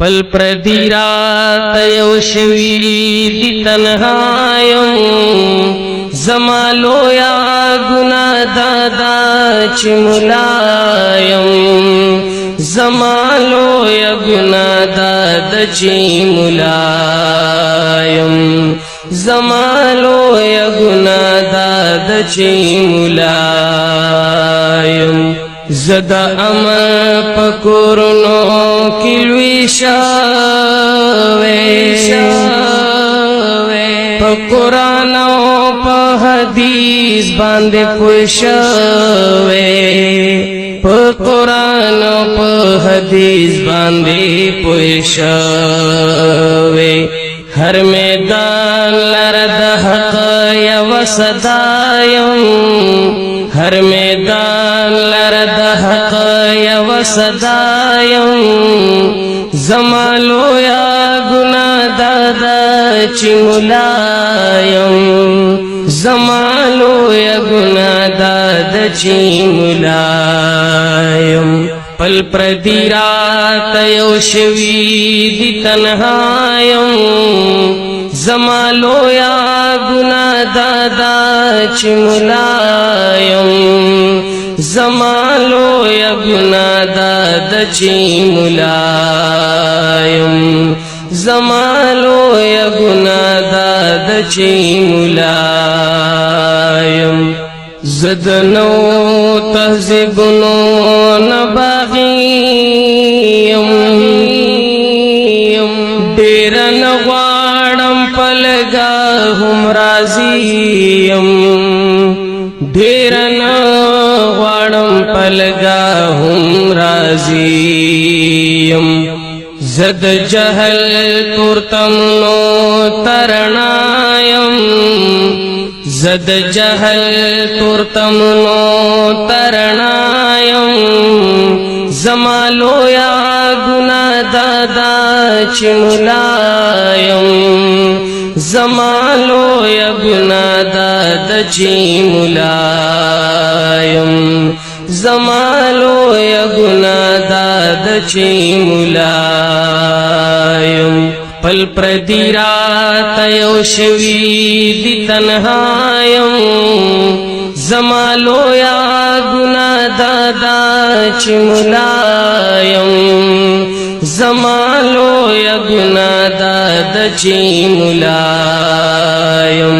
پل پردی رات یو شوی دی تنهایم زما لویا گناہ دادا چی ملایم زما لویا گناہ دادا چی ملایم زما لویا گناہ دادا چی ملایم زدا عمل پکورنو کلوی شاوے پا قرآن و پا حدیث باندے پوشاوے پا قرآن و پا حدیث باندے پوشاوے ہر میدان لرد حق یو صدایم ہر میدان لرد حق یو صدایم زما لویا گناہ دادا چی ملایم زما لویا گناہ دادا چی ملایم پل پردی رات یو شوی دی تنهایم زما لویا گناہ دادا چی ملایم زما لویا گناہ دادا چی ملایم زما لویا گناہ دادا چی ملایم زدنو تہذیبنو نباغیم دیر نغوارم پلگاہم رازیم دیر نغوارم پلگاہم رازیم زد جہل تورتمنو ترنایم زد جہل تورتمنو ترنایم زما لویا گناہ دادا چی ملایم زما لویا گناہ دادا چی ملایم زما لویا گناہ دادا چی ملایم پل پردی رات یو شوی دی تنهایم زما لویا گناہ دادا چی ملایم زما لویا گناہ دادا چی ملایم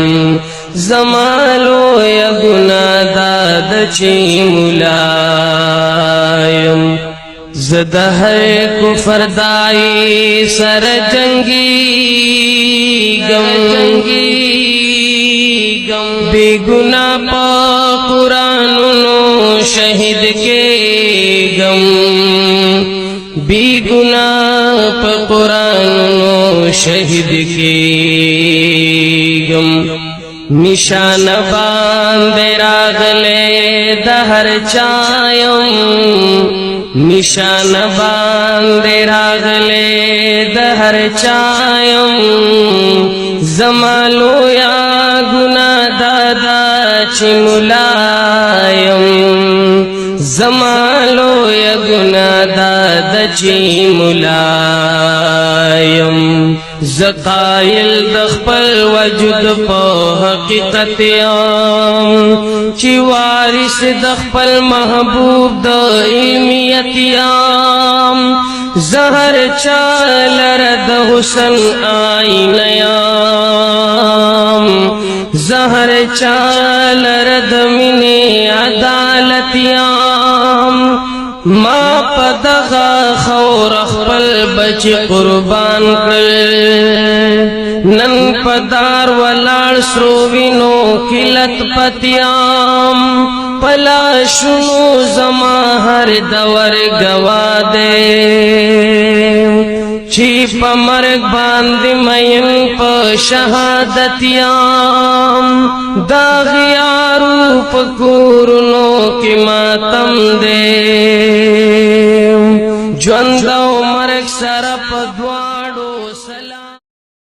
زما لویا گناہ دادا چی ملایم زدہ ہے کفر دائی سر جنگی گم بے گناہ پا قرآنو شہید کے گم بے گناہ پا قرآنو شہید کے گم نشان باندے راغلے دہر چایم نشان باندے راغلے دہر چایم زما لویا گناہ دادا چی ملایم زما لویا گناہ دادا چی ملایم زقائل دخپل وجود پا حقیقت یم چی وارث دخپل محبوب دا علمیت یم زہر چالر دا حسن آئین یم زہر چالر دا من عدالت یم ما پدغا خور اخپل بچ قربان کر نن پدار ولار سروینو کلت پتیام پلا شنو زما ہر دور گوا دے چی پا مرگ باندی مین پا شہادتیام داغیارو پا کورنو کی ماتم دے جوندو مرگ سر پا دوارو